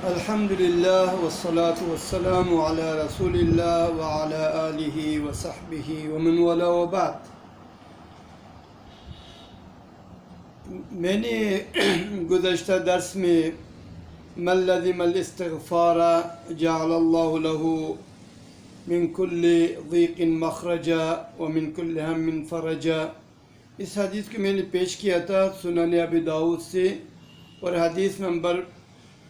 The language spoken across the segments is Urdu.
Elhamdülillah ve salatu ve selamu ala Resulillah ve ala alihi ve sahbihi ve men vela ve ba'd. میں نے گزشتہ درس میں من لزم الاستغفار جعل اللہ له من كل ضيق مخرجا ومن كل هم فرجا، اس حدیث کو میں نے پیش کیا تھا سنن ابی داؤد سے، اور حدیث نمبر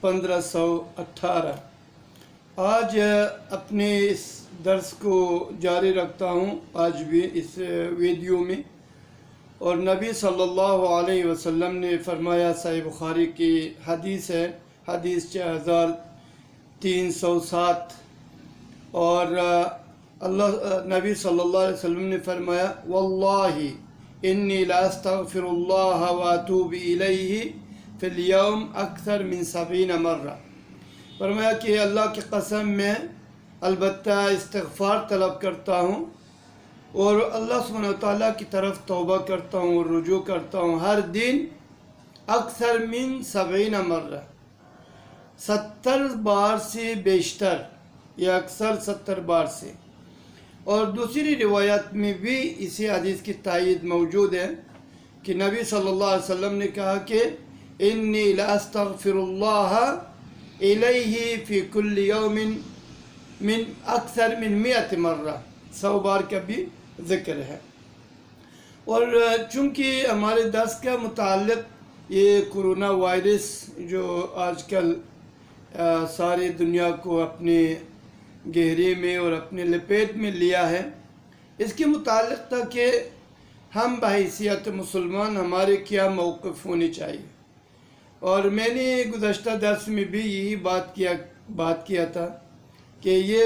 1518۔ آج اپنے اس درس کو جاری رکھتا ہوں، آج بھی اس ویڈیو میں، اور نبی صلی اللہ علیہ وسلم نے فرمایا، صحیح بخاری کی حدیث ہے، حدیث 4307، اور نبی صلی اللہ علیہ وسلم نے فرمایا، واللہ انی لا استغفر اللہ واتوب الیہ فی الیوم اکثر من 70 مرہ۔ فرمایا کہ اللہ کی قسم میں البتہ استغفار طلب کرتا ہوں اور اللہ سبحانہ وتعالیٰ کی طرف توبہ کرتا ہوں اور رجوع کرتا ہوں ہر دن اکثر من 70 مرہ، 70 بار سے بیشتر یا اکثر 70 بار سے۔ اور دوسری روایت میں بھی اسی حدیث کی تائید موجود ہے کہ نبی صلی اللہ علیہ وسلم نے کہا کہ انی لا استغفر اللہ الیہ فی کل یوم من اکثر من 100 مرہ، 100 بار کا بھی ذکر ہے۔ اور چونکہ ہمارے درس کا متعلق یہ کرونا وائرس جو آج کل ساری دنیا کو اپنے گہرے میں اور اپنے لپیٹ میں لیا ہے، اس کے متعلق تھا کہ ہم بحیثیت مسلمان ہمارے کیا موقف ہونے چاہیے۔ اور میں نے گزشتہ درس میں بھی یہی بات کیا تھا کہ یہ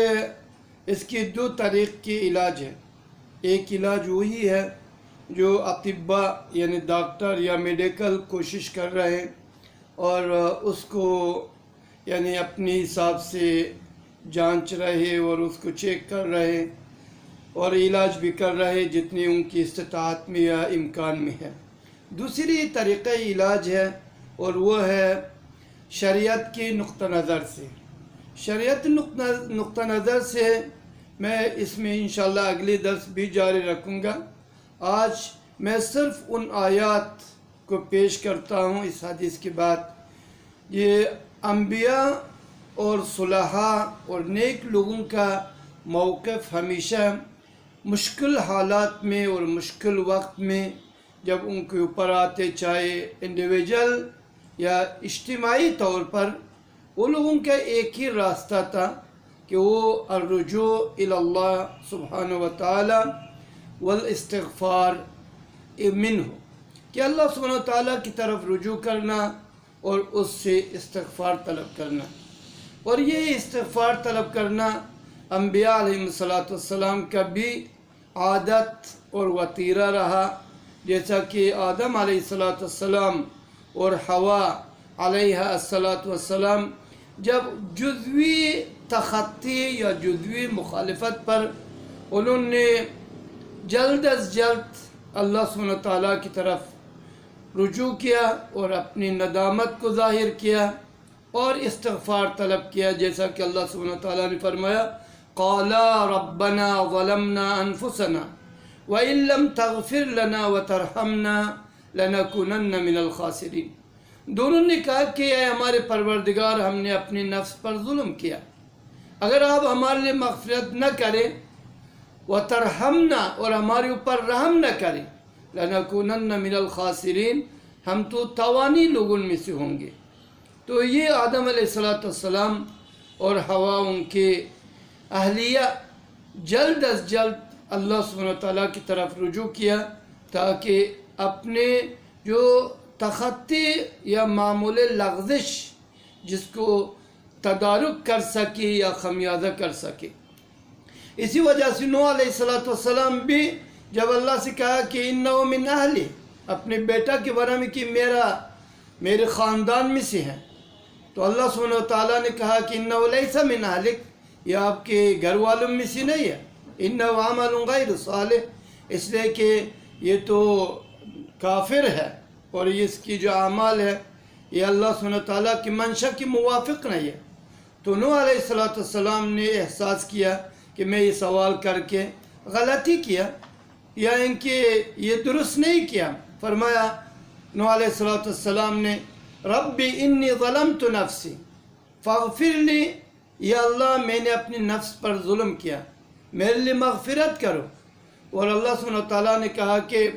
اس کے 2 طریق کے علاج ہیں۔ ایک علاج وہی ہے جو اطباء یعنی ڈاکٹر یا میڈیکل کوشش کر رہے ہیں اور اس کو یعنی اپنے حساب سے جانچ رہے اور اس کو چیک کر رہے اور علاج بھی کر رہے جتنی ان کی استطاعت میں یا امکان میں ہے۔ دوسری طریقہ علاج ہے اور وہ ہے شریعت کے نقطہ نظر سے۔ شریعت نقطہ نظر سے میں اس میں انشاءاللہ اگلی درس بھی جاری رکھوں گا۔ آج میں صرف ان آیات کو پیش کرتا ہوں اس حدیث کے بعد۔ یہ انبیاء اور صلحاء اور نیک لوگوں کا موقف ہمیشہ مشکل حالات میں اور مشکل وقت میں جب ان کے اوپر آتے، چاہے انڈیویجول یا اجتماعی طور پر، وہ لوگوں کا ایک ہی راستہ تھا کہ وہ الرجوع الی اللہ سبحانہ وتعالی والاستغفار منہ، کہ اللہ سبحانہ وتعالی کی طرف رجوع کرنا اور اس سے استغفار طلب کرنا۔ اور یہ استغفار طلب کرنا انبیاء علیہ السلام کا بھی عادت اور وطیرہ رہا، جیسا کہ آدم علیہ السلام اور حوا علیہ السلام جب جزوی تخطی یا جزوی مخالفت پر انہوں نے جلد از جلد اللہ سبحانہ وتعالیٰ کی طرف رجوع کیا اور اپنی ندامت کو ظاہر کیا اور استغفار طلب کیا، جیسا کہ اللہ سبحانہ وتعالیٰ نے فرمایا، قَالَا رَبَّنَا ظَلَمْنَا أَنفُسَنَا وَإِن لَّمْ تَغْفِرْ لَنَا وَتَرْحَمْنَا لَنَكُونَنَّ مِنَ الْخَاسِرِينَ۔ دونوں نے کہا کہ اے ہمارے پروردگار، ہم نے اپنے نفس پر ظلم کیا، اگر آپ ہمارے لیے مغفرت نہ کریں وَتَرْحَمْنَا اور ہمارے اوپر رحم نہ کریں لَنَكُونَنَّ مِنَ الْخَاسِرِينَ، ہم تو تاوانی لوگوں میں سے ہوں گے۔ تو یہ آدم علیہ السلام اور حوا ان کے اہلیہ جلد از جلد اللہ سبحانہ وتعالیٰ کی طرف رجوع کیا تاکہ اپنے جو تخطی یا معمول لغزش جس کو تدارک کر سکے یا خمیازہ کر سکے۔ اسی وجہ سے نوح علیہ السلام بھی جب اللہ سے کہا کہ انہ من اہلی، اپنے بیٹا کے بارے میں کہ میرے خاندان میں سے ہیں، تو اللہ سبحانہ وتعالیٰ نے کہا کہ انہ لیس من اہلک، یہ آپ کے گھر والوں میں سے نہیں ہے، انہ عمل غیر صالح، اس لیے کہ یہ تو کافر ہے اور اس کی جو اعمال ہے یہ اللہ سبحانہ تعالیٰ کی منشا کی موافق نہیں ہے۔ تو نوح علیہ السلام نے احساس کیا کہ میں یہ سوال کر کے غلطی کیا یا ان کے یہ درست نہیں کیا۔ فرمایا نوح علیہ السلام نے ربی انی ظلمت نفسی فاغفر لی، یا اللہ میں نے اپنی نفس پر ظلم کیا، میرے لیے مغفرت کرو۔ اور اللہ سبحانہ تعالیٰ نے کہا کہ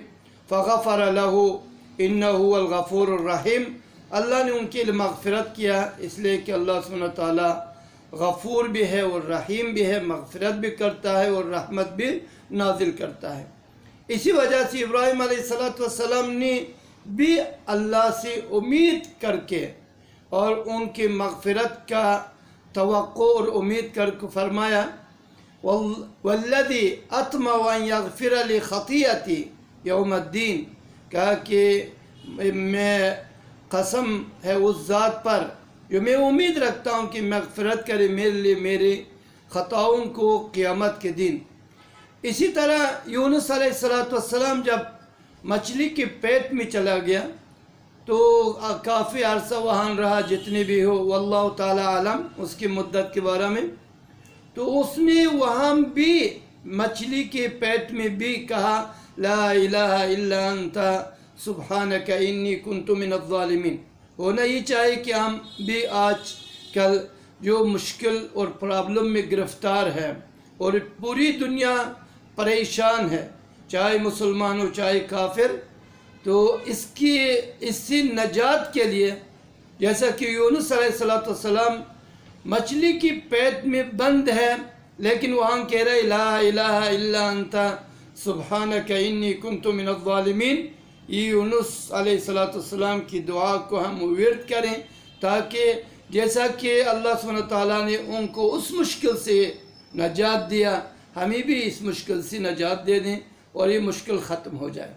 فغفر لہ انہ هو الغفور الرحیم، اللہ نے ان کے لیے مغفرت کیا اس لیے کہ اللہ سبحانہ تعالیٰ غفور بھی ہے اور رحیم بھی ہے، مغفرت بھی کرتا ہے اور رحمت بھی نازل کرتا ہے۔ اسی وجہ سے ابراہیم علیہ السلام نے بھی اللہ سے امید کر کے اور ان کی مغفرت کا توقع اور امید کر کے فرمایا والذی اطمع ان یغفر لی خطیئتی یوم الدین، کہا کہ میں قسم ہے اس ذات پر جو میں امید رکھتا ہوں کہ مغفرت کرے میرے لیے میرے خطاؤں کو قیامت کے دن۔ اسی طرح یونس علیہ السلام جب مچھلی کے پیٹ میں چلا گیا تو کافی عرصہ وہاں رہا، جتنے بھی ہو واللہ تعالی عالم اس کی مدت کے بارے میں، تو اس نے وہاں بھی مچھلی کے پیٹ میں بھی کہا لا الہ الا انت سبحانک انی کنت من الظالمین۔ ہونا یہ چاہیے کہ ہم بھی آج کل جو مشکل اور پرابلم میں گرفتار ہے اور پوری دنیا پریشان ہے، چاہے مسلمان ہو چاہے کافر، تو اس سے نجات کے لیے جیسا کہ یونس علیہ السلام مچھلی کی پیٹ میں بند ہے لیکن وہاں کہہ رہے لا الہ الا انت سبحانک انی کنت من الظالمین، یہ یونس علیہ السلام کی دعا کو ہم ورد کریں تاکہ جیسا کہ اللہ سبحانہ تعالیٰ نے ان کو اس مشکل سے نجات دیا، ہمیں بھی اس مشکل سے نجات دے دیں اور یہ مشکل ختم ہو جائے۔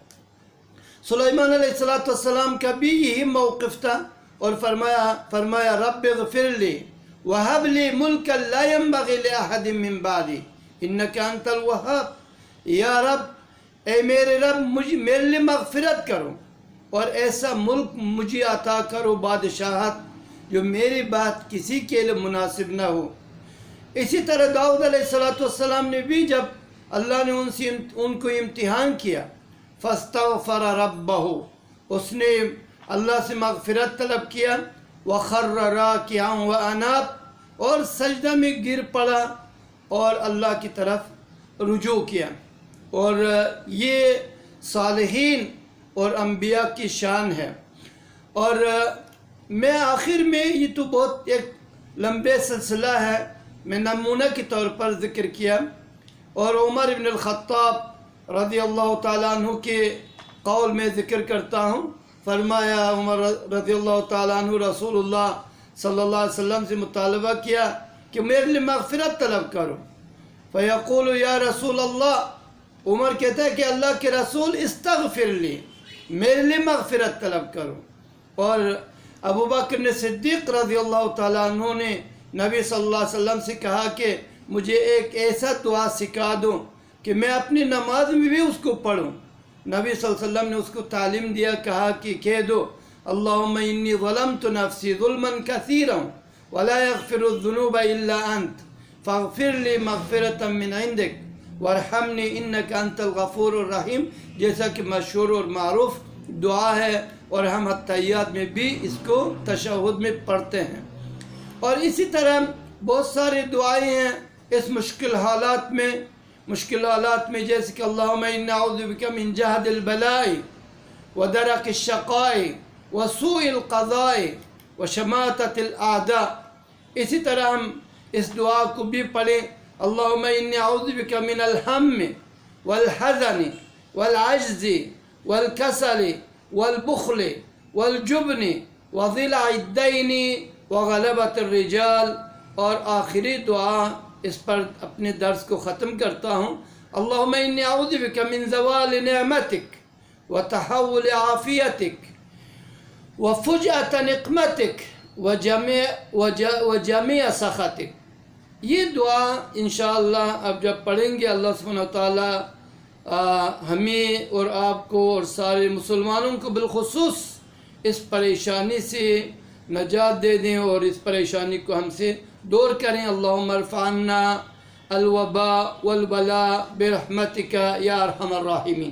سلیمان علیہ السلام کا بھی یہی موقف تھا اور فرمایا رب اغفر لی وہب لی ملکا لا ينبغی لأحد من بعدی انک انت الوہاب، یا رب اے میرے رب میرے لیے مغفرت کرو اور ایسا ملک مجھے عطا کرو، بادشاہت جو میری بات کسی کے لیے مناسب نہ ہو۔ اسی طرح داؤد علیہ السلام نے بھی جب اللہ نے ان کو امتحان کیا فاستغفر ربہ، اس نے اللہ سے مغفرت طلب کیا، وخر راکعا واناب، اور سجدہ میں گر پڑا اور اللہ کی طرف رجوع کیا۔ اور یہ صالحین اور انبیاء کی شان ہے۔ اور میں آخر میں یہ تو بہت ایک لمبے سلسلہ ہے، میں نمونہ کے طور پر ذکر کیا، اور عمر بن الخطاب رضی اللہ تعالیٰ عنہ کے قول میں ذکر کرتا ہوں۔ فرمایا عمر رضی اللہ تعالیٰ عنہ رسول اللہ صلی اللہ علیہ وسلم سے مطالبہ کیا کہ میرے لیے مغفرت طلب کرو، فیقول یا رسول اللہ، عمر کہتا ہے کہ اللہ کے رسول استغفر لی، میرے لیے مغفرت طلب کرو۔ اور ابو بکر صدیق رضی اللہ تعالیٰ عنہ نے نبی صلی اللہ علیہ وسلم سے کہا کہ مجھے ایک ایسا دعا سکھا دو کہ میں اپنی نماز میں بھی اس کو پڑھوں۔ نبی صلی اللہ علیہ وسلم نے اس کو تعلیم دیا، کہا کہ کہہ دو اللہم انی ظلمت نفسی ظلما کثیرا ولا یغفر الذنوب الا انت فاغفر لی مغفرتا من عندک وارحمنی انک انت الغفور الرحیم، جیسا کہ مشہور اور معروف دعا ہے اور ہم حتیات میں بھی اس کو تشہد میں پڑھتے ہیں۔ اور اسی طرح بہت سارے دعائیں ہیں اس مشکل حالات میں جیسے کہ اللہم انا اعوذ بک من جہد البلاء ودرک الشقاء وسوء القضاء وشماتت الاعداء۔ اسی طرح ہم اس دعا کو بھی پڑھیں اللہم انی اعوذ بک من الہم والحزن والعجز والکسل والبخل والجبن وضلع الدین وغلبۃ الرجال۔ اور آخری دعا اس پر اپنے درس کو ختم کرتا ہوں، اللہم انی اعوذ بک من زوال نعمتک وتحول عافیتک وفجأة نقمتک وجمیع سخطک۔ یہ دعا انشاءاللہ اب جب پڑھیں گے اللہ سبحانہ وتعالیٰ ہمیں اور آپ کو اور سارے مسلمانوں کو بالخصوص اس پریشانی سے نجات دے دیں اور اس پریشانی کو ہم سے دور کریں. اللہم ارفع عنا الوباء والبلاء برحمتک یا ارحم الراحمین.